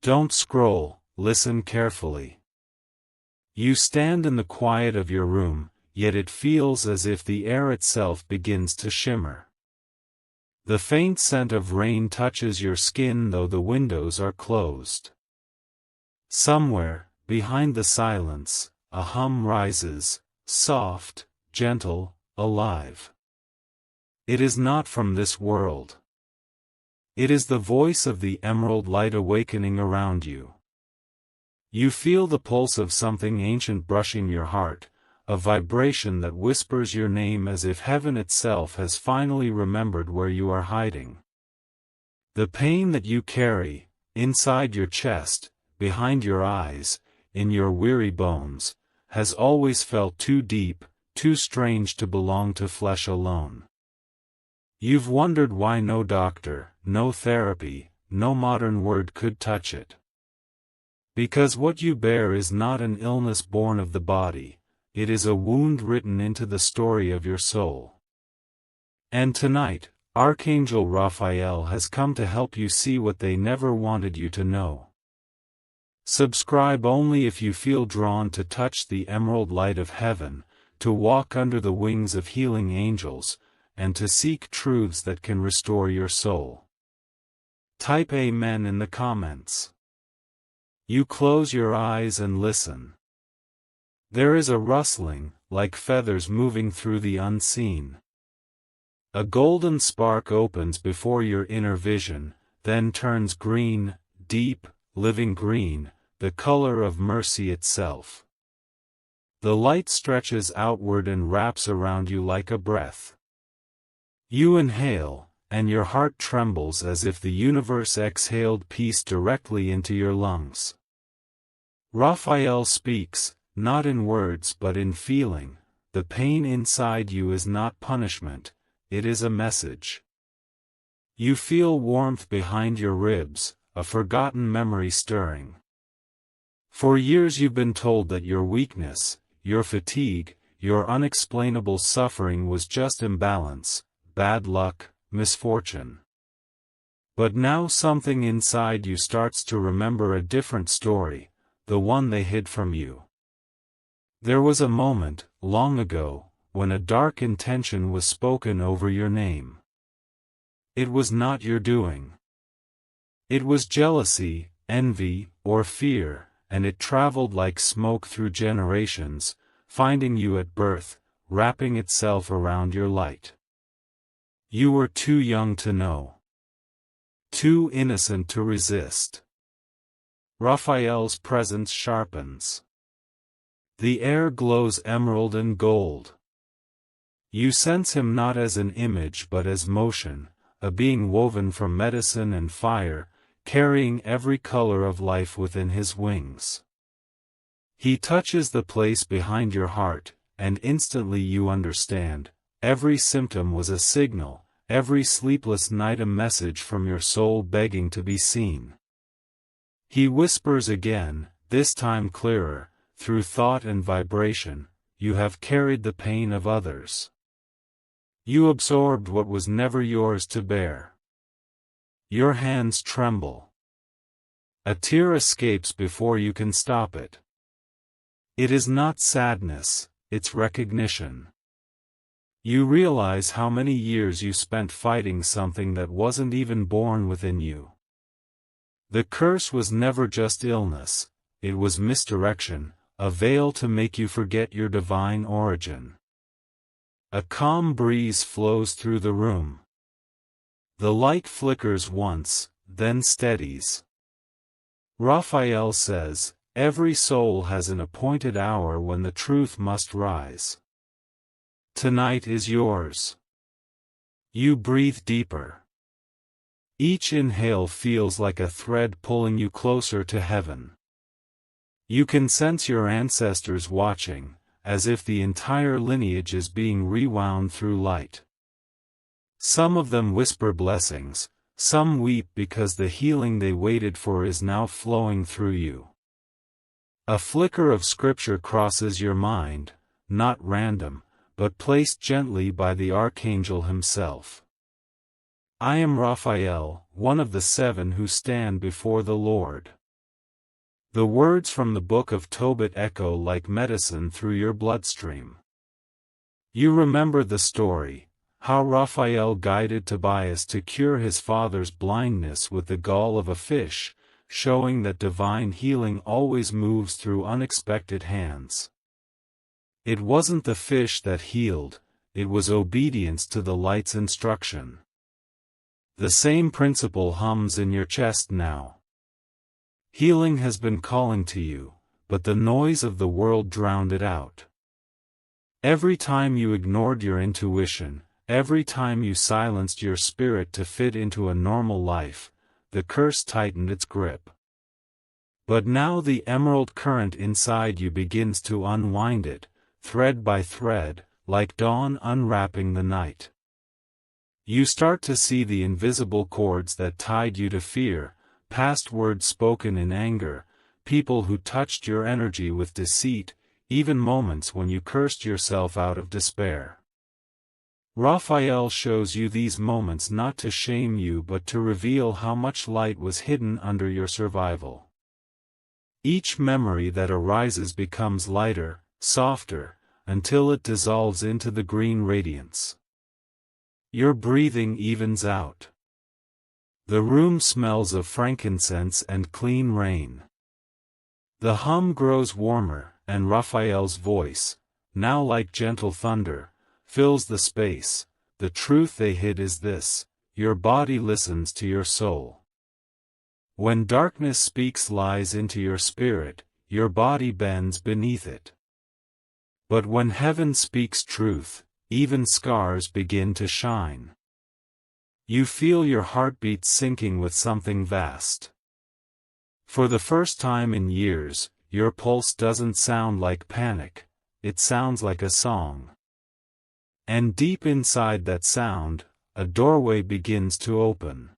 Don't scroll, listen carefully. You stand in the quiet of your room, yet it feels as if the air itself begins to shimmer. The faint scent of rain touches your skin though the windows are closed. Somewhere, behind the silence, a hum rises, soft, gentle, alive. It is not from this world. It is the voice of the emerald light awakening around you. You feel the pulse of something ancient brushing your heart, a vibration that whispers your name as if heaven itself has finally remembered where you are hiding. The pain that you carry, inside your chest, behind your eyes, in your weary bones, has always felt too deep, too strange to belong to flesh alone. You've wondered why no doctor, no therapy, no modern word could touch it. Because what you bear is not an illness born of the body, it is a wound written into the story of your soul. And tonight, Archangel Raphael has come to help you see what they never wanted you to know. Subscribe only if you feel drawn to touch the emerald light of heaven, to walk under the wings of healing angels, and to seek truths that can restore your soul. Type Amen in the comments. You close your eyes and listen. There is a rustling, like feathers moving through the unseen. A golden spark opens before your inner vision, then turns green, deep, living green, the color of mercy itself. The light stretches outward and wraps around you like a breath. You inhale, and your heart trembles as if the universe exhaled peace directly into your lungs. Raphael speaks, not in words but in feeling. The pain inside you is not punishment, it is a message. You feel warmth behind your ribs, a forgotten memory stirring. For years you've been told that your weakness, your fatigue, your unexplainable suffering was just imbalance, bad luck, misfortune. But now something inside you starts to remember a different story, the one they hid from you. There was a moment, long ago, when a dark intention was spoken over your name. It was not your doing. It was jealousy, envy, or fear, and it traveled like smoke through generations, finding you at birth, wrapping itself around your light. You were too young to know. Too innocent to resist. Raphael's presence sharpens. The air glows emerald and gold. You sense him not as an image but as motion, a being woven from medicine and fire, carrying every color of life within his wings. He touches the place behind your heart, and instantly you understand. Every symptom was a signal, every sleepless night a message from your soul begging to be seen. He whispers again, this time clearer, through thought and vibration, you have carried the pain of others. You absorbed what was never yours to bear. Your hands tremble. A tear escapes before you can stop it. It is not sadness, it's recognition. You realize how many years you spent fighting something that wasn't even born within you. The curse was never just illness, it was misdirection, a veil to make you forget your divine origin. A calm breeze flows through the room. The light flickers once, then steadies. Raphael says, every soul has an appointed hour when the truth must rise. Tonight is yours. You breathe deeper. Each inhale feels like a thread pulling you closer to heaven. You can sense your ancestors watching, as if the entire lineage is being rewound through light. Some of them whisper blessings, some weep because the healing they waited for is now flowing through you. A flicker of scripture crosses your mind, not random, but placed gently by the Archangel himself. I am Raphael, one of the 7 who stand before the Lord. The words from the Book of Tobit echo like medicine through your bloodstream. You remember the story, how Raphael guided Tobias to cure his father's blindness with the gall of a fish, showing that divine healing always moves through unexpected hands. It wasn't the fish that healed, it was obedience to the light's instruction. The same principle hums in your chest now. Healing has been calling to you, but the noise of the world drowned it out. Every time you ignored your intuition, every time you silenced your spirit to fit into a normal life, the curse tightened its grip. But now the emerald current inside you begins to unwind it, thread by thread, like dawn unwrapping the night. You start to see the invisible cords that tied you to fear, past words spoken in anger, people who touched your energy with deceit, even moments when you cursed yourself out of despair. Raphael shows you these moments not to shame you but to reveal how much light was hidden under your survival. Each memory that arises becomes lighter, softer, until it dissolves into the green radiance. Your breathing evens out. The room smells of frankincense and clean rain. The hum grows warmer, and Raphael's voice, now like gentle thunder, fills the space. The truth they hid is this: your body listens to your soul. When darkness speaks lies into your spirit, your body bends beneath it. But when heaven speaks truth, even scars begin to shine. You feel your heartbeat syncing with something vast. For the first time in years, your pulse doesn't sound like panic, it sounds like a song. And deep inside that sound, a doorway begins to open.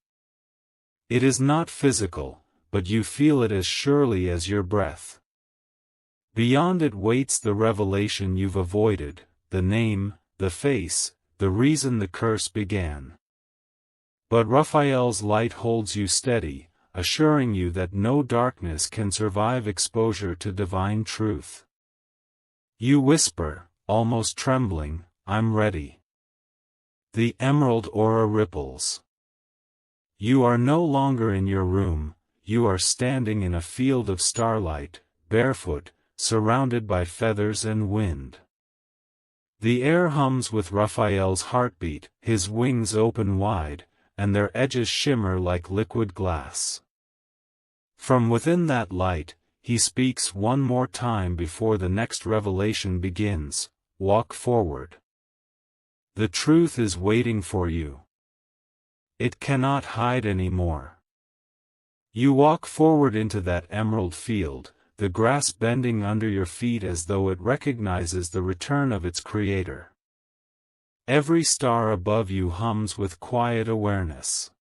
It is not physical, but you feel it as surely as your breath. Beyond it waits the revelation you've avoided, the name, the face, the reason the curse began. But Raphael's light holds you steady, assuring you that no darkness can survive exposure to divine truth. You whisper, almost trembling, "I'm ready." The emerald aura ripples. You are no longer in your room, you are standing in a field of starlight, barefoot, surrounded by feathers and wind. The air hums with Raphael's heartbeat, his wings open wide, and their edges shimmer like liquid glass. From within that light, he speaks one more time before the next revelation begins: walk forward. The truth is waiting for you. It cannot hide anymore. You walk forward into that emerald field, the grass bending under your feet as though it recognizes the return of its creator. Every star above you hums with quiet awareness.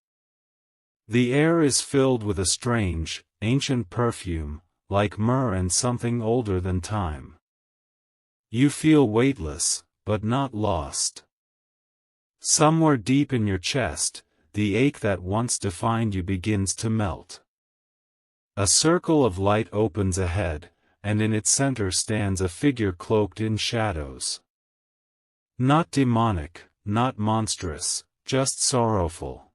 The air is filled with a strange, ancient perfume, like myrrh and something older than time. You feel weightless, but not lost. Somewhere deep in your chest, the ache that once defined you begins to melt. A circle of light opens ahead, and in its center stands a figure cloaked in shadows. Not demonic, not monstrous, just sorrowful.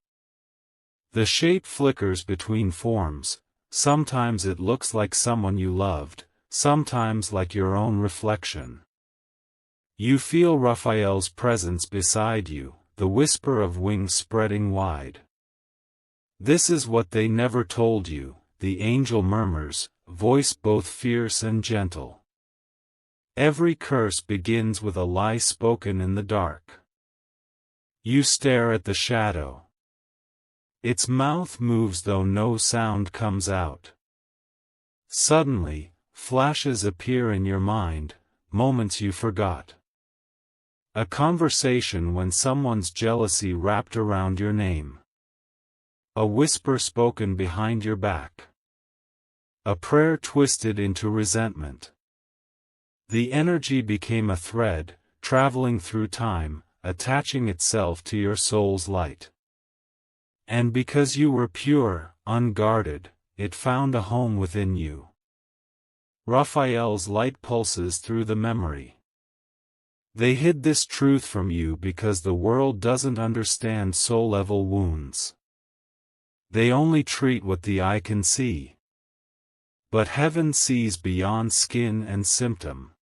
The shape flickers between forms, sometimes it looks like someone you loved, sometimes like your own reflection. You feel Raphael's presence beside you, the whisper of wings spreading wide. "This is what they never told you," the angel murmurs, voice both fierce and gentle. Every curse begins with a lie spoken in the dark. You stare at the shadow. Its mouth moves though no sound comes out. Suddenly, flashes appear in your mind, moments you forgot. A conversation when someone's jealousy wrapped around your name. A whisper spoken behind your back. A prayer twisted into resentment. The energy became a thread, traveling through time, attaching itself to your soul's light. And because you were pure, unguarded, it found a home within you. Raphael's light pulses through the memory. They hid this truth from you because the world doesn't understand soul-level wounds. They only treat what the eye can see. But heaven sees beyond skin and symptom.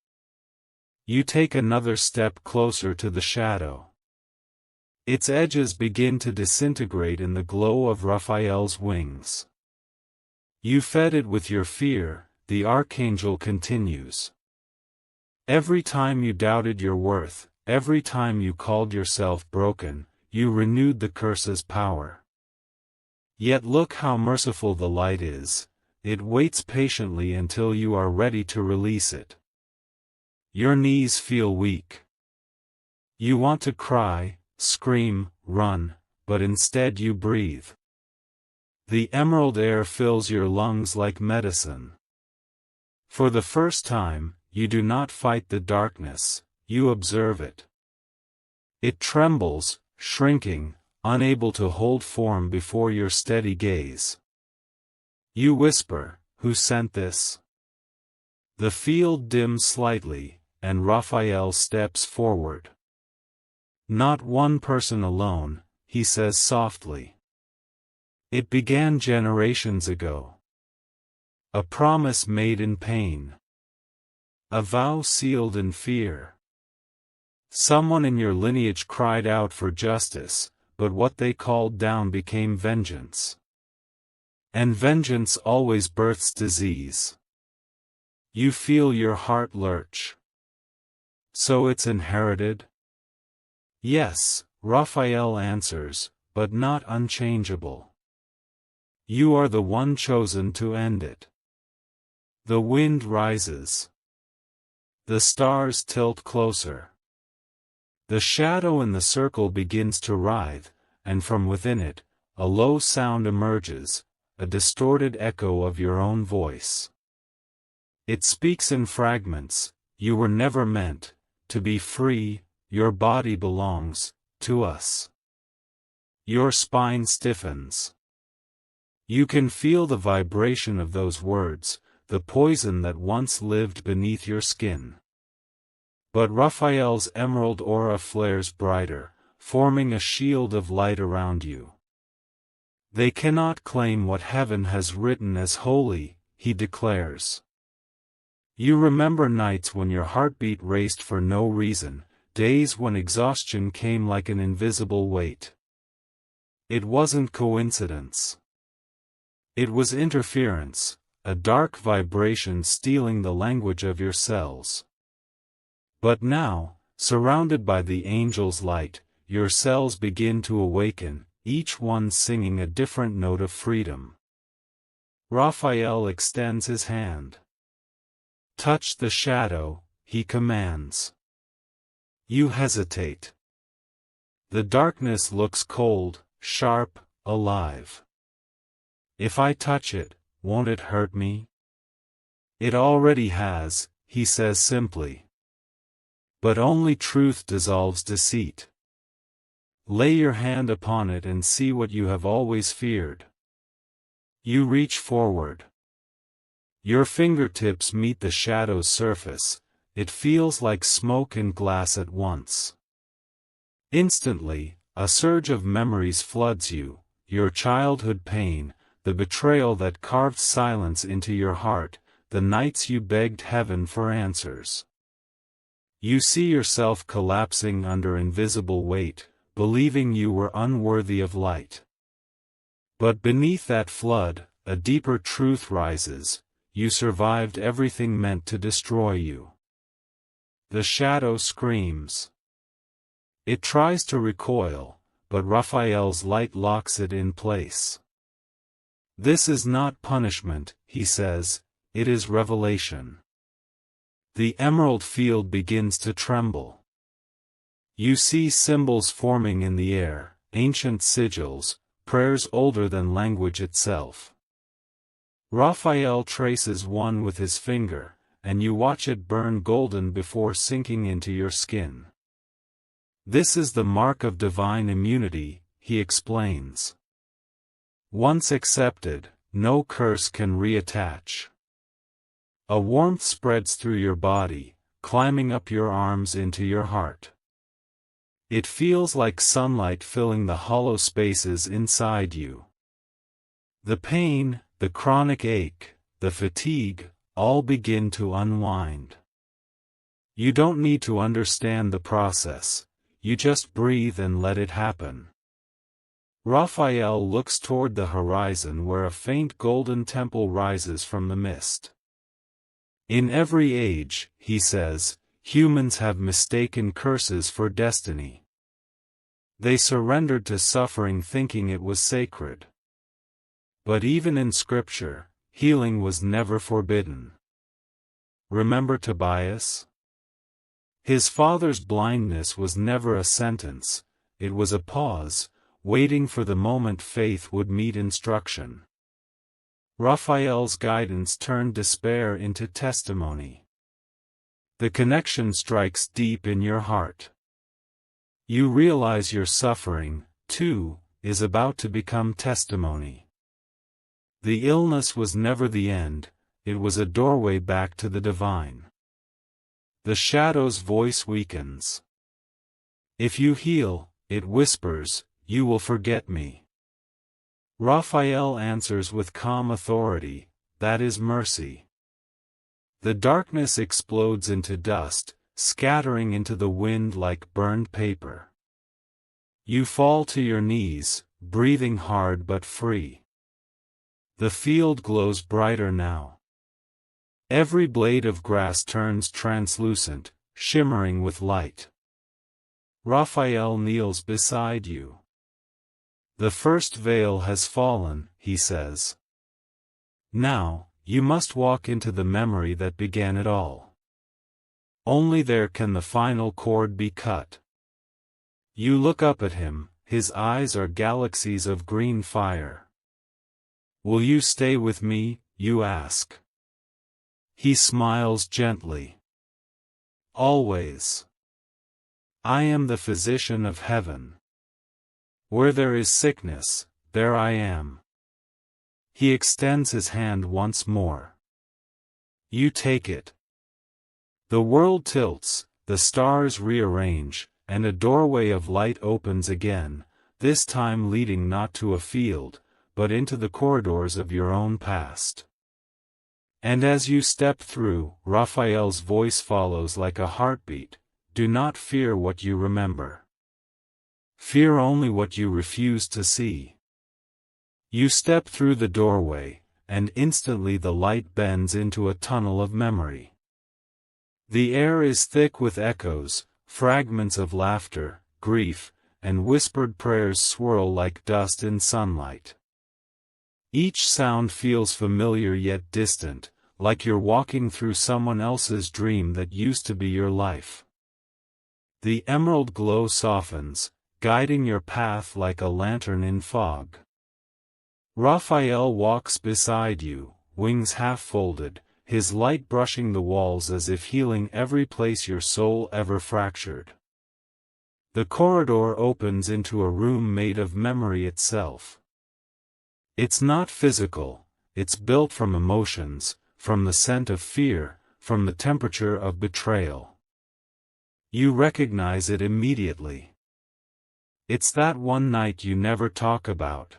You take another step closer to the shadow. Its edges begin to disintegrate in the glow of Raphael's wings. You fed it with your fear, the archangel continues. Every time you doubted your worth, every time you called yourself broken, you renewed the curse's power. Yet look how merciful the light is, it waits patiently until you are ready to release it. Your knees feel weak. You want to cry, scream, run, but instead you breathe. The emerald air fills your lungs like medicine. For the first time, you do not fight the darkness, you observe it. It trembles, shrinking, unable to hold form before your steady gaze. You whisper, "Who sent this?" The field dims slightly, and Raphael steps forward. "Not one person alone," he says softly. "It began generations ago. A promise made in pain. A vow sealed in fear. Someone in your lineage cried out for justice, but what they called down became vengeance. And vengeance always births disease." You feel your heart lurch. "So it's inherited?" "Yes," Raphael answers, "but not unchangeable. You are the one chosen to end it." The wind rises. The stars tilt closer. The shadow in the circle begins to writhe, and from within it, a low sound emerges, a distorted echo of your own voice. It speaks in fragments. "You were never meant to be free, your body belongs to us." Your spine stiffens. You can feel the vibration of those words, the poison that once lived beneath your skin. But Raphael's emerald aura flares brighter, forming a shield of light around you. "They cannot claim what heaven has written as holy," he declares. You remember nights when your heartbeat raced for no reason, days when exhaustion came like an invisible weight. It wasn't coincidence. It was interference, a dark vibration stealing the language of your cells. But now, surrounded by the angel's light, your cells begin to awaken, each one singing a different note of freedom. Raphael extends his hand. "Touch the shadow," he commands. You hesitate. The darkness looks cold, sharp, alive. "If I touch it, won't it hurt me?" "It already has," he says simply. "But only truth dissolves deceit. Lay your hand upon it and see what you have always feared." You reach forward. Your fingertips meet the shadow's surface, it feels like smoke and glass at once. Instantly, a surge of memories floods you, your childhood pain, the betrayal that carved silence into your heart, the nights you begged heaven for answers. You see yourself collapsing under invisible weight, believing you were unworthy of light. But beneath that flood, a deeper truth rises: you survived everything meant to destroy you. The shadow screams. It tries to recoil, but Raphael's light locks it in place. "This is not punishment," he says, "it is revelation." The emerald field begins to tremble. You see symbols forming in the air, ancient sigils, prayers older than language itself. Raphael traces one with his finger, and you watch it burn golden before sinking into your skin. "This is the mark of divine immunity," he explains. "Once accepted, no curse can reattach." A warmth spreads through your body, climbing up your arms into your heart. It feels like sunlight filling the hollow spaces inside you. The pain, the chronic ache, the fatigue, all begin to unwind. You don't need to understand the process, you just breathe and let it happen. Raphael looks toward the horizon where a faint golden temple rises from the mist. In every age, he says, humans have mistaken curses for destiny. They surrendered to suffering thinking it was sacred. But even in Scripture, healing was never forbidden. Remember Tobias? His father's blindness was never a sentence, it was a pause, waiting for the moment faith would meet instruction. Raphael's guidance turned despair into testimony. The connection strikes deep in your heart. You realize your suffering, too, is about to become testimony. The illness was never the end, it was a doorway back to the divine. The shadow's voice weakens. If you heal, it whispers, you will forget me. Raphael answers with calm authority, that is mercy. The darkness explodes into dust, scattering into the wind like burned paper. You fall to your knees, breathing hard but free. The field glows brighter now. Every blade of grass turns translucent, shimmering with light. Raphael kneels beside you. The first veil has fallen, he says. Now, you must walk into the memory that began it all. Only there can the final cord be cut. You look up at him, his eyes are galaxies of green fire. Will you stay with me, you ask? He smiles gently. Always. I am the physician of heaven. Where there is sickness, there I am. He extends his hand once more. You take it. The world tilts, the stars rearrange, and a doorway of light opens again, this time leading not to a field, but into the corridors of your own past. And as you step through, Raphael's voice follows like a heartbeat, do not fear what you remember. Fear only what you refuse to see. You step through the doorway, and instantly the light bends into a tunnel of memory. The air is thick with echoes, fragments of laughter, grief, and whispered prayers swirl like dust in sunlight. Each sound feels familiar yet distant, like you're walking through someone else's dream that used to be your life. The emerald glow softens, guiding your path like a lantern in fog. Raphael walks beside you, wings half folded, his light brushing the walls as if healing every place your soul ever fractured. The corridor opens into a room made of memory itself. It's not physical, it's built from emotions, from the scent of fear, from the temperature of betrayal. You recognize it immediately. It's that one night you never talk about.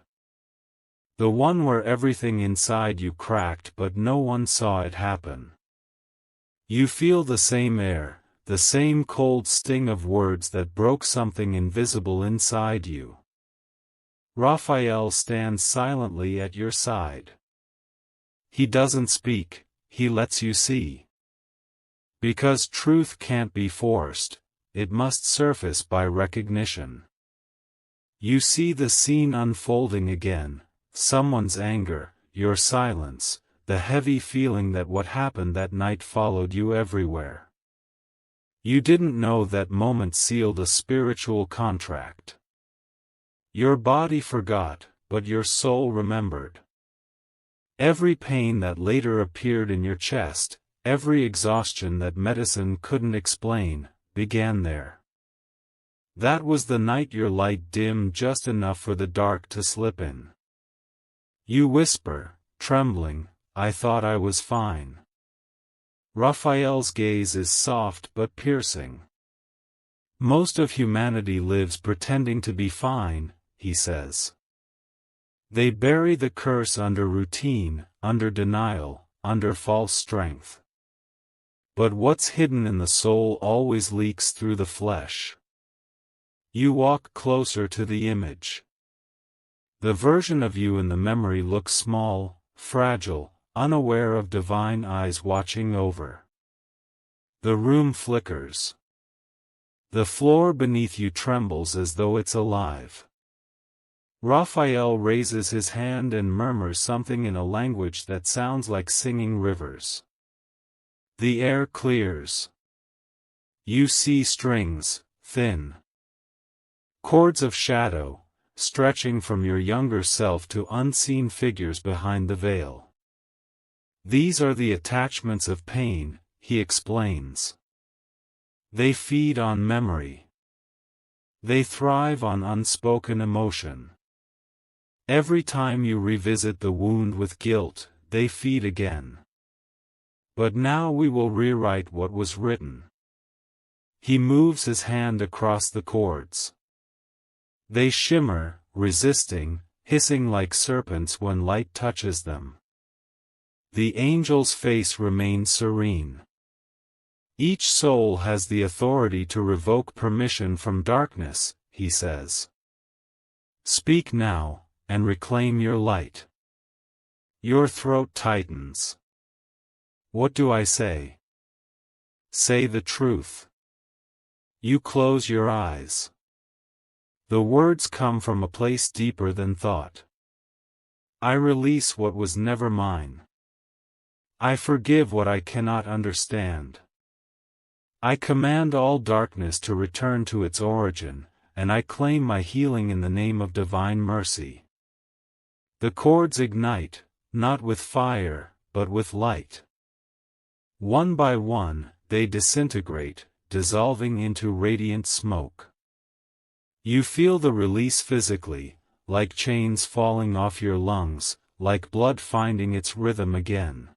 The one where everything inside you cracked but no one saw it happen. You feel the same air, the same cold sting of words that broke something invisible inside you. Raphael stands silently at your side. He doesn't speak, he lets you see. Because truth can't be forced, it must surface by recognition. You see the scene unfolding again, someone's anger, your silence, the heavy feeling that what happened that night followed you everywhere. You didn't know that moment sealed a spiritual contract. Your body forgot, but your soul remembered. Every pain that later appeared in your chest, every exhaustion that medicine couldn't explain, began there. That was the night your light dimmed just enough for the dark to slip in. You whisper, trembling, I thought I was fine. Raphael's gaze is soft but piercing. Most of humanity lives pretending to be fine, he says. They bury the curse under routine, under denial, under false strength. But what's hidden in the soul always leaks through the flesh. You walk closer to the image. The version of you in the memory looks small, fragile, unaware of divine eyes watching over. The room flickers. The floor beneath you trembles as though it's alive. Raphael raises his hand and murmurs something in a language that sounds like singing rivers. The air clears. You see strings, thin cords of shadow, stretching from your younger self to unseen figures behind the veil. These are the attachments of pain, he explains. They feed on memory. They thrive on unspoken emotion. Every time you revisit the wound with guilt, they feed again. But now we will rewrite what was written. He moves his hand across the cords. They shimmer, resisting, hissing like serpents when light touches them. The angel's face remains serene. Each soul has the authority to revoke permission from darkness, he says. Speak now, and reclaim your light. Your throat tightens. What do I say? Say the truth. You close your eyes. The words come from a place deeper than thought. I release what was never mine. I forgive what I cannot understand. I command all darkness to return to its origin, and I claim my healing in the name of divine mercy. The cords ignite, not with fire, but with light. One by one, they disintegrate, dissolving into radiant smoke. You feel the release physically, like chains falling off your lungs, like blood finding its rhythm again.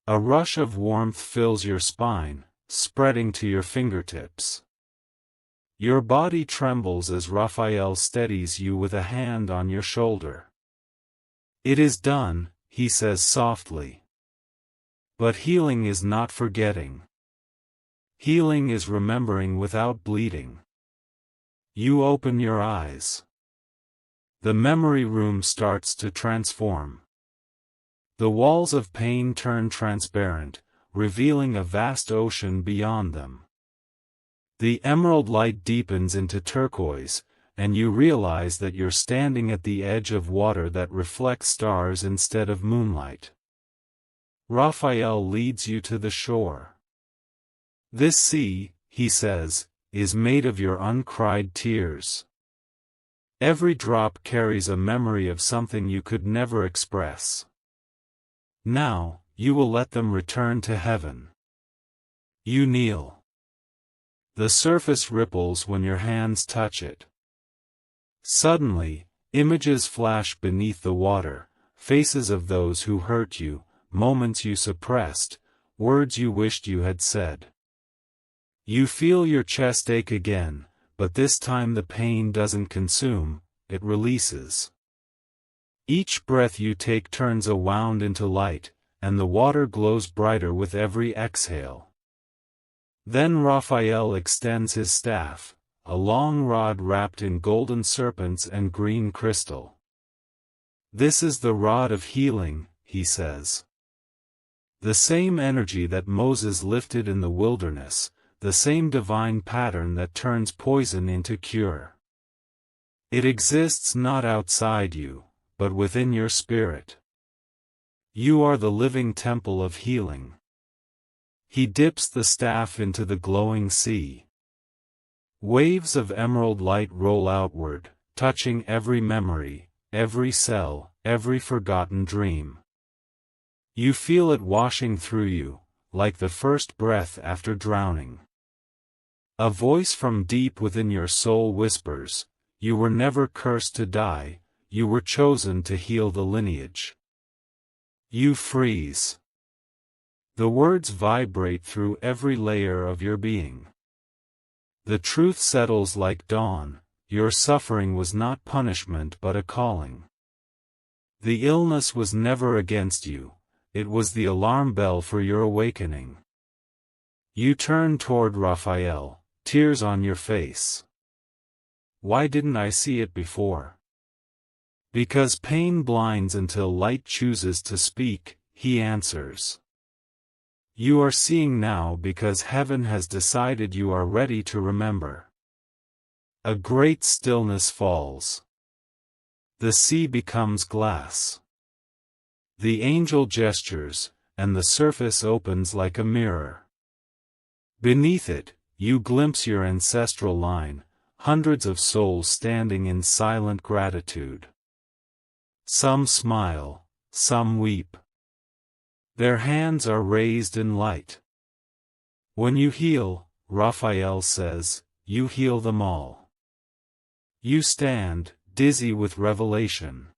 A rush of warmth fills your spine, spreading to your fingertips. Your body trembles as Raphael steadies you with a hand on your shoulder. It is done, he says softly. But healing is not forgetting. Healing is remembering without bleeding. You open your eyes. The memory room starts to transform. The walls of pain turn transparent, revealing a vast ocean beyond them. The emerald light deepens into turquoise, and you realize that you're standing at the edge of water that reflects stars instead of moonlight. Raphael leads you to the shore. This sea, he says, is made of your uncried tears. Every drop carries a memory of something you could never express. Now, you will let them return to heaven. You kneel. The surface ripples when your hands touch it. Suddenly, images flash beneath the water, faces of those who hurt you, moments you suppressed, words you wished you had said. You feel your chest ache again, but this time the pain doesn't consume, it releases. Each breath you take turns a wound into light, and the water glows brighter with every exhale. Then Raphael extends his staff, a long rod wrapped in golden serpents and green crystal. This is the rod of healing, he says. The same energy that Moses lifted in the wilderness, the same divine pattern that turns poison into cure. It exists not outside you, but within your spirit. You are the living temple of healing. He dips the staff into the glowing sea. Waves of emerald light roll outward, touching every memory, every cell, every forgotten dream. You feel it washing through you, like the first breath after drowning. A voice from deep within your soul whispers, "You were never cursed to die, you were chosen to heal the lineage." You freeze. The words vibrate through every layer of your being. The truth settles like dawn: your suffering was not punishment but a calling. The illness was never against you, it was the alarm bell for your awakening. You turn toward Raphael, tears on your face. Why didn't I see it before? Because pain blinds until light chooses to speak, he answers. You are seeing now because heaven has decided you are ready to remember. A great stillness falls. The sea becomes glass. The angel gestures, and the surface opens like a mirror. Beneath it, you glimpse your ancestral line, hundreds of souls standing in silent gratitude. Some smile, some weep. Their hands are raised in light. When you heal, Raphael says, you heal them all. You stand, dizzy with revelation.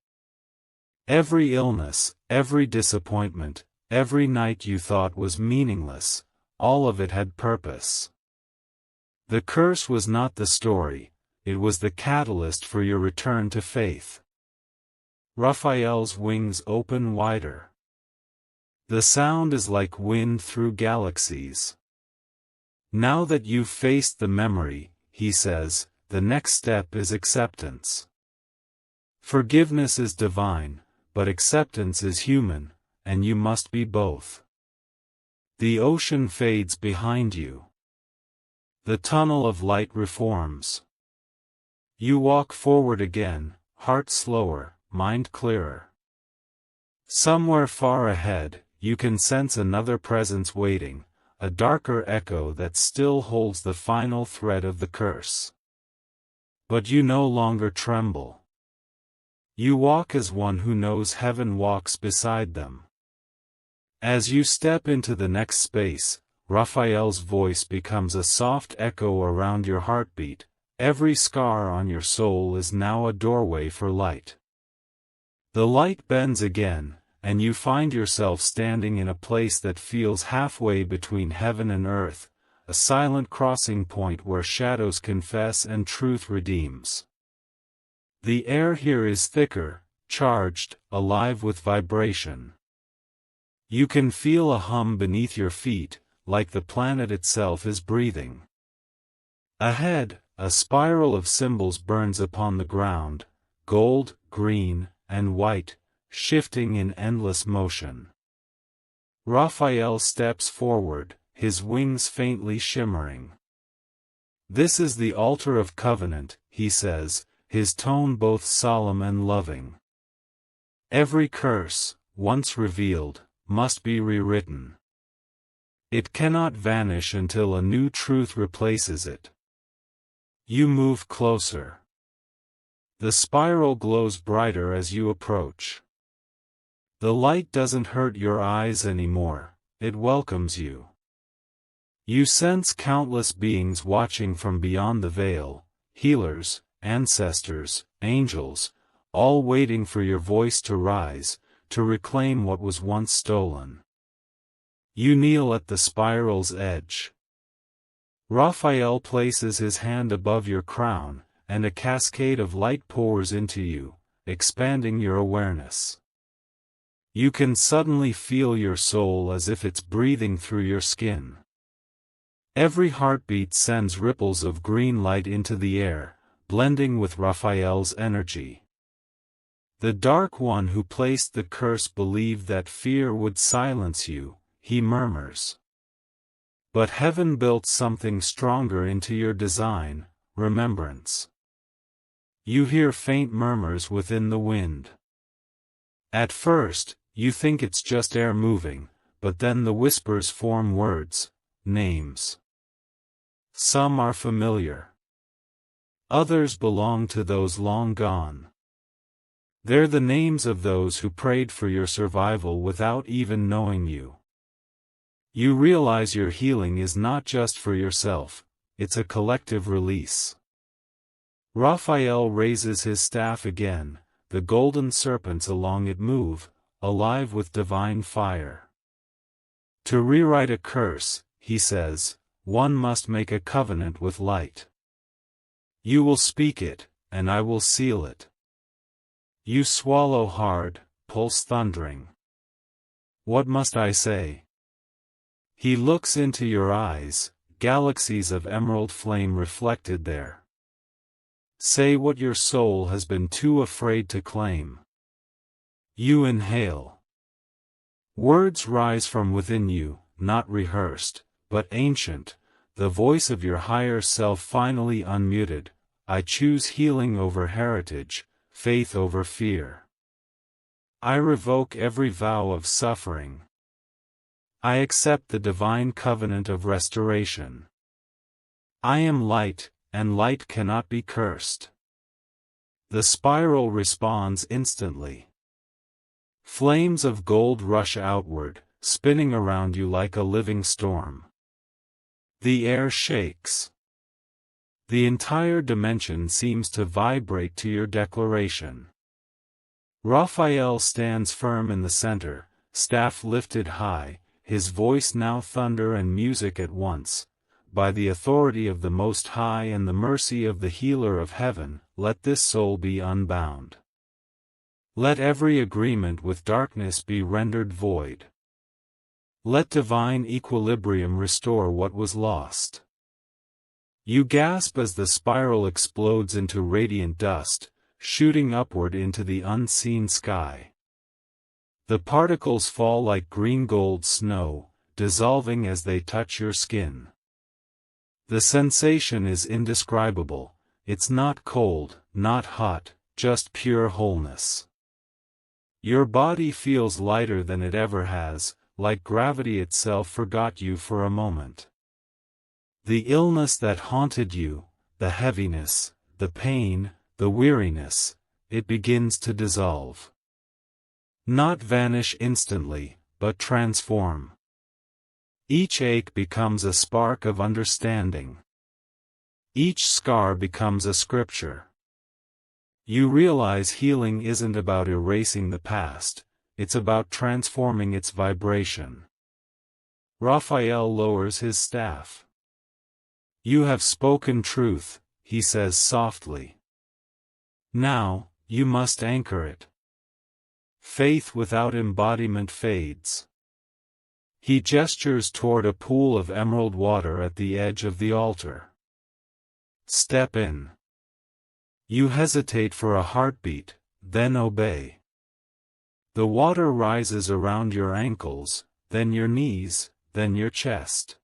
Every illness, every disappointment, every night you thought was meaningless, all of it had purpose. The curse was not the story, it was the catalyst for your return to faith. Raphael's wings open wider. The sound is like wind through galaxies. Now that you've faced the memory, he says, the next step is acceptance. Forgiveness is divine, but acceptance is human, and you must be both. The ocean fades behind you. The tunnel of light reforms. You walk forward again, heart slower, mind clearer. Somewhere far ahead, you can sense another presence waiting, a darker echo that still holds the final thread of the curse. But you no longer tremble. You walk as one who knows heaven walks beside them. As you step into the next space, Raphael's voice becomes a soft echo around your heartbeat. Every scar on your soul is now a doorway for light. The light bends again, and you find yourself standing in a place that feels halfway between heaven and earth, a silent crossing point where shadows confess and truth redeems. The air here is thicker, charged, alive with vibration. You can feel a hum beneath your feet, like the planet itself is breathing. Ahead, a spiral of symbols burns upon the ground, gold, green, and white, shifting in endless motion. Raphael steps forward, his wings faintly shimmering. This is the altar of covenant, he says, his tone both solemn and loving. Every curse, once revealed, must be rewritten. It cannot vanish until a new truth replaces it. You move closer. The spiral glows brighter as you approach. The light doesn't hurt your eyes anymore, it welcomes you. You sense countless beings watching from beyond the veil, healers, ancestors, angels, all waiting for your voice to rise, to reclaim what was once stolen. You kneel at the spiral's edge. Raphael places his hand above your crown, and a cascade of light pours into you, expanding your awareness. You can suddenly feel your soul as if it's breathing through your skin. Every heartbeat sends ripples of green light into the air, blending with Raphael's energy. The Dark One who placed the curse believed that fear would silence you, he murmurs. But heaven built something stronger into your design, remembrance. You hear faint murmurs within the wind. At first, you think it's just air moving, but then the whispers form words, names. Some are familiar. Others belong to those long gone. They're the names of those who prayed for your survival without even knowing you. You realize your healing is not just for yourself, it's a collective release. Raphael raises his staff again, the golden serpents along it move, alive with divine fire. To rewrite a curse, he says, one must make a covenant with light. You will speak it, and I will seal it. You swallow hard, pulse thundering. What must I say? He looks into your eyes, galaxies of emerald flame reflected there. Say what your soul has been too afraid to claim. You inhale. Words rise from within you, not rehearsed, but ancient, the voice of your higher self finally unmuted. I choose healing over heritage, faith over fear. I revoke every vow of suffering. I accept the divine covenant of restoration. I am light, and light cannot be cursed. The spiral responds instantly. Flames of gold rush outward, spinning around you like a living storm. The air shakes. The entire dimension seems to vibrate to your declaration. Raphael stands firm in the center, staff lifted high, his voice now thunder and music at once. By the authority of the Most High and the mercy of the Healer of Heaven, let this soul be unbound. Let every agreement with darkness be rendered void. Let divine equilibrium restore what was lost. You gasp as the spiral explodes into radiant dust, shooting upward into the unseen sky. The particles fall like green gold snow, dissolving as they touch your skin. The sensation is indescribable. It's not cold, not hot, just pure wholeness. Your body feels lighter than it ever has, like gravity itself forgot you for a moment. The illness that haunted you, the heaviness, the pain, the weariness, it begins to dissolve. Not vanish instantly, but transform. Each ache becomes a spark of understanding. Each scar becomes a scripture. You realize healing isn't about erasing the past, it's about transforming its vibration. Raphael lowers his staff. You have spoken truth, he says softly. Now, you must anchor it. Faith without embodiment fades. He gestures toward a pool of emerald water at the edge of the altar. Step in. You hesitate for a heartbeat, then obey. The water rises around your ankles, then your knees, then your chest.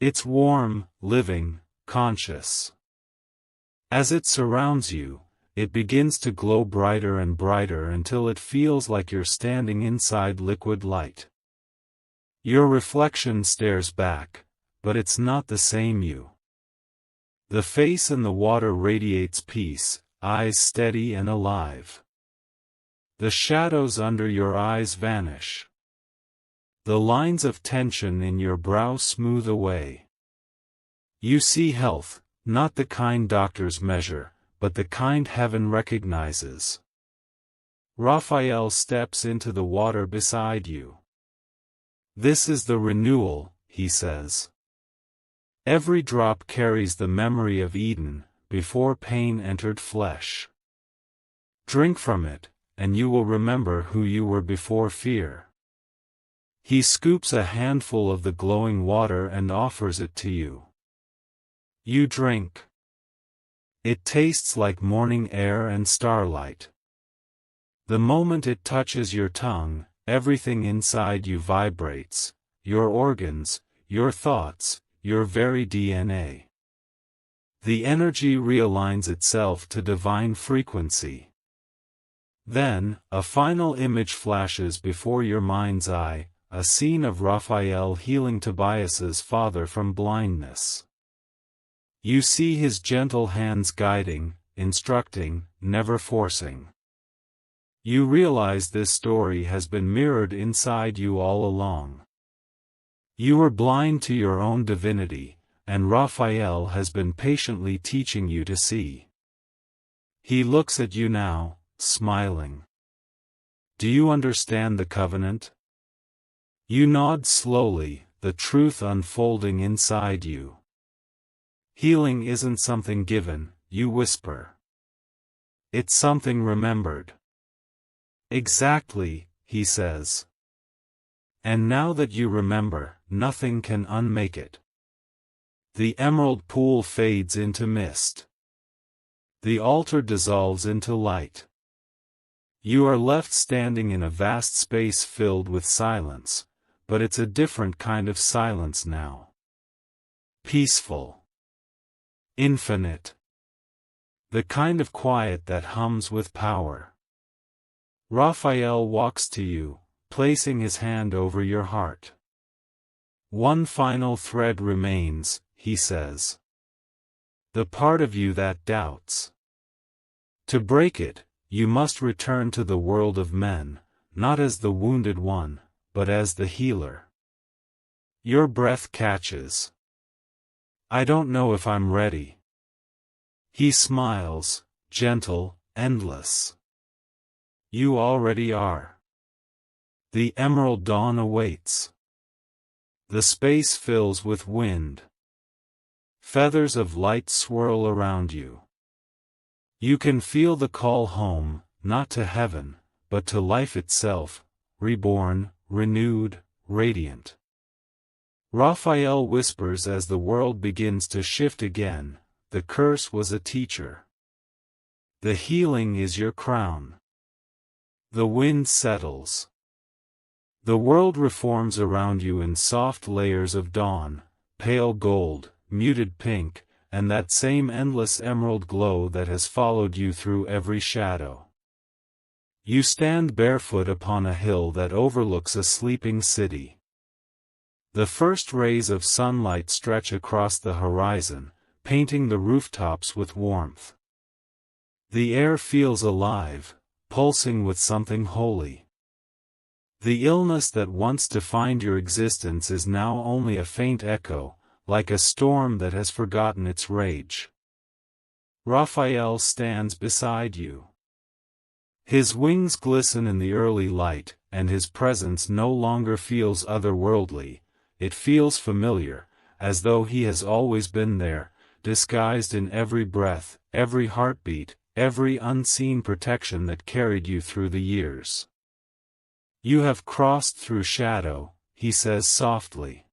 It's warm, living, conscious. As it surrounds you, it begins to glow brighter and brighter until it feels like you're standing inside liquid light. Your reflection stares back, but it's not the same you. The face in the water radiates peace, eyes steady and alive. The shadows under your eyes vanish. The lines of tension in your brow smooth away. You see health, not the kind doctors measure, but the kind heaven recognizes. Raphael steps into the water beside you. This is the renewal, he says. Every drop carries the memory of Eden, before pain entered flesh. Drink from it, and you will remember who you were before fear. He scoops a handful of the glowing water and offers it to you. You drink. It tastes like morning air and starlight. The moment it touches your tongue, everything inside you vibrates, your organs, your thoughts, your very DNA. The energy realigns itself to divine frequency. Then, a final image flashes before your mind's eye, a scene of Raphael healing Tobias's father from blindness. You see his gentle hands guiding, instructing, never forcing. You realize this story has been mirrored inside you all along. You were blind to your own divinity, and Raphael has been patiently teaching you to see. He looks at you now, smiling. Do you understand the covenant? You nod slowly, the truth unfolding inside you. Healing isn't something given, you whisper. It's something remembered. Exactly, he says. And now that you remember, nothing can unmake it. The emerald pool fades into mist. The altar dissolves into light. You are left standing in a vast space filled with silence, but it's a different kind of silence now. Peaceful. Infinite. The kind of quiet that hums with power. Raphael walks to you, placing his hand over your heart. One final thread remains, he says. The part of you that doubts. To break it, you must return to the world of men, not as the wounded one, but as the healer. Your breath catches. I don't know if I'm ready. He smiles, gentle, endless. You already are. The emerald dawn awaits. The space fills with wind. Feathers of light swirl around you. You can feel the call home, not to heaven, but to life itself, reborn, renewed, radiant. Raphael whispers as the world begins to shift again, the curse was a teacher. The healing is your crown. The wind settles. The world reforms around you in soft layers of dawn, pale gold, muted pink, and that same endless emerald glow that has followed you through every shadow. You stand barefoot upon a hill that overlooks a sleeping city. The first rays of sunlight stretch across the horizon, painting the rooftops with warmth. The air feels alive, pulsing with something holy. The illness that once defined your existence is now only a faint echo, like a storm that has forgotten its rage. Raphael stands beside you. His wings glisten in the early light, and his presence no longer feels otherworldly, it feels familiar, as though he has always been there, disguised in every breath, every heartbeat, every unseen protection that carried you through the years. You have crossed through shadow, he says softly.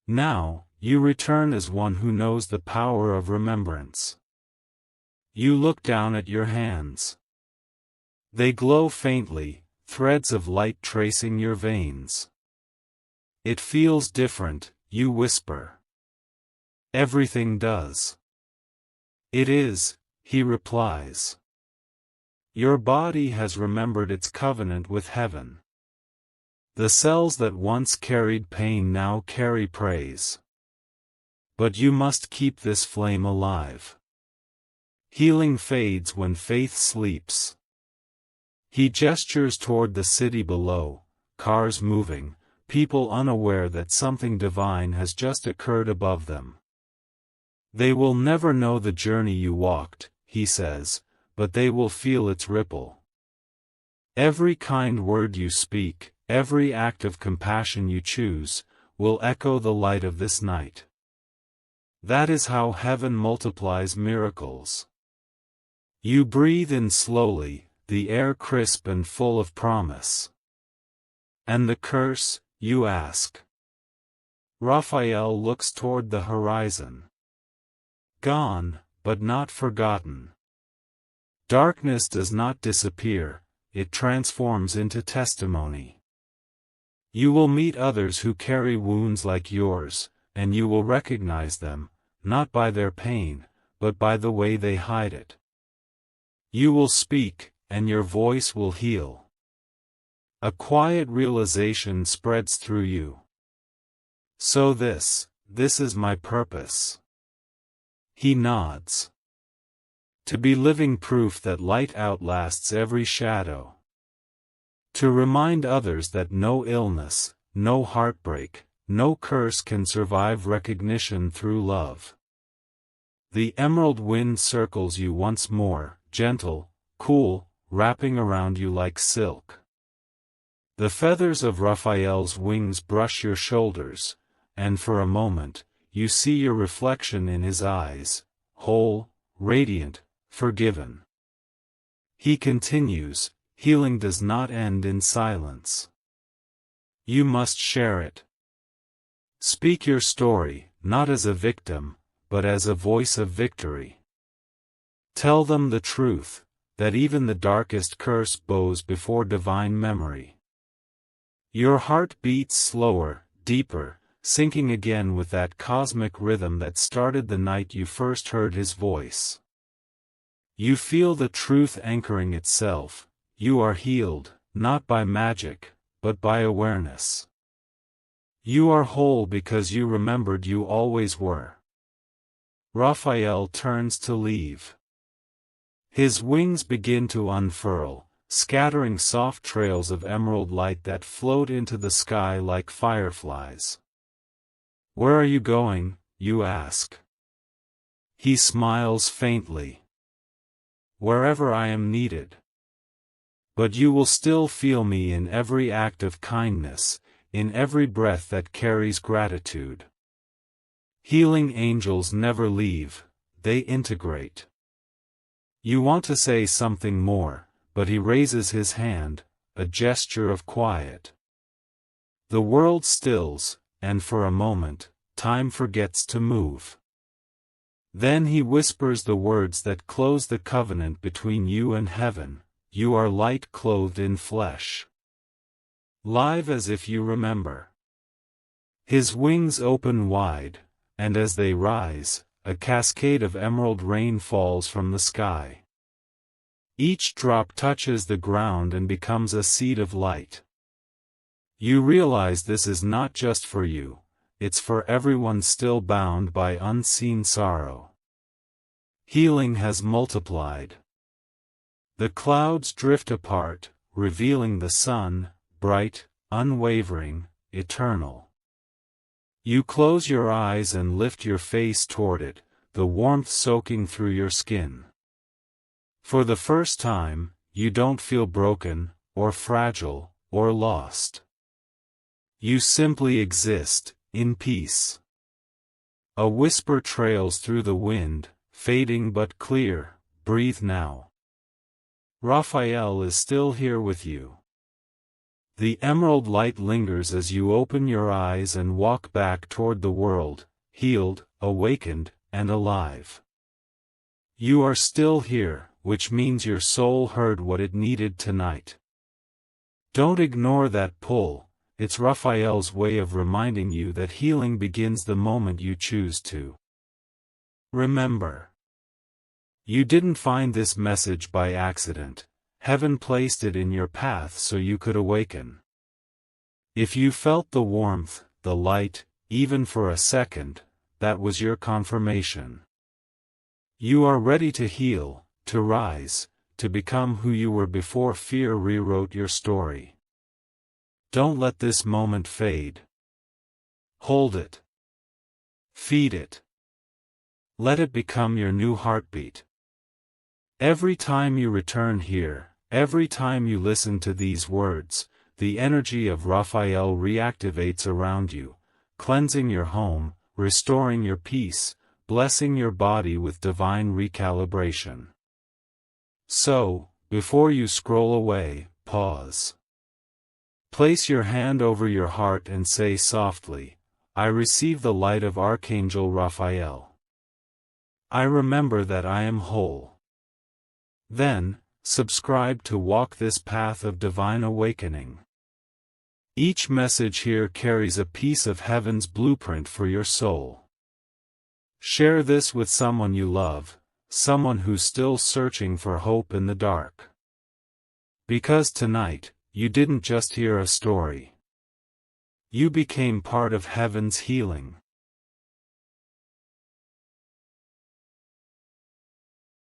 Now, you return as one who knows the power of remembrance. You look down at your hands. They glow faintly, threads of light tracing your veins. It feels different, you whisper. Everything does. It is, he replies. Your body has remembered its covenant with heaven. The cells that once carried pain now carry praise. But you must keep this flame alive. Healing fades when faith sleeps. He gestures toward the city below, cars moving, people unaware that something divine has just occurred above them. They will never know the journey you walked, he says, but they will feel its ripple. Every kind word you speak, every act of compassion you choose, will echo the light of this night. That is how heaven multiplies miracles. You breathe in slowly, the air crisp and full of promise. And the curse, you ask. Raphael looks toward the horizon. Gone, but not forgotten. Darkness does not disappear, it transforms into testimony. You will meet others who carry wounds like yours, and you will recognize them, not by their pain, but by the way they hide it. You will speak, and your voice will heal. A quiet realization spreads through you. So this is my purpose. He nods. To be living proof that light outlasts every shadow. To remind others that no illness, no heartbreak, no curse can survive recognition through love. The emerald wind circles you once more, gentle, cool, wrapping around you like silk. The feathers of Raphael's wings brush your shoulders, and for a moment, you see your reflection in his eyes, whole, radiant, forgiven. He continues, healing does not end in silence. You must share it. Speak your story, not as a victim, but as a voice of victory. Tell them the truth, that even the darkest curse bows before divine memory. Your heart beats slower, deeper, sinking again with that cosmic rhythm that started the night you first heard his voice. You feel the truth anchoring itself. You are healed, not by magic, but by awareness. You are whole because you remembered you always were. Raphael turns to leave. His wings begin to unfurl, scattering soft trails of emerald light that float into the sky like fireflies. Where are you going, you ask? He smiles faintly. Wherever I am needed. But you will still feel me in every act of kindness, in every breath that carries gratitude. Healing angels never leave, they integrate. You want to say something more, but he raises his hand, a gesture of quiet. The world stills, and for a moment, time forgets to move. Then he whispers the words that close the covenant between you and heaven. You are light clothed in flesh. Live as if you remember. His wings open wide, and as they rise, a cascade of emerald rain falls from the sky. Each drop touches the ground and becomes a seed of light. You realize this is not just for you, it's for everyone still bound by unseen sorrow. Healing has multiplied. The clouds drift apart, revealing the sun, bright, unwavering, eternal. You close your eyes and lift your face toward it, the warmth soaking through your skin. For the first time, you don't feel broken, or fragile, or lost. You simply exist, in peace. A whisper trails through the wind, fading but clear, breathe now. Raphael is still here with you. The emerald light lingers as you open your eyes and walk back toward the world, healed, awakened, and alive. You are still here, which means your soul heard what it needed tonight. Don't ignore that pull, it's Raphael's way of reminding you that healing begins the moment you choose to. Remember. You didn't find this message by accident. Heaven placed it in your path so you could awaken. If you felt the warmth, the light, even for a second, that was your confirmation. You are ready to heal, to rise, to become who you were before fear rewrote your story. Don't let this moment fade. Hold it. Feed it. Let it become your new heartbeat. Every time you return here, every time you listen to these words, the energy of Raphael reactivates around you, cleansing your home, restoring your peace, blessing your body with divine recalibration. So, before you scroll away, pause. Place your hand over your heart and say softly, I receive the light of Archangel Raphael. I remember that I am whole. Then, subscribe to walk this path of divine awakening. Each message here carries a piece of heaven's blueprint for your soul. Share this with someone you love, someone who's still searching for hope in the dark. Because tonight, you didn't just hear a story. You became part of heaven's healing.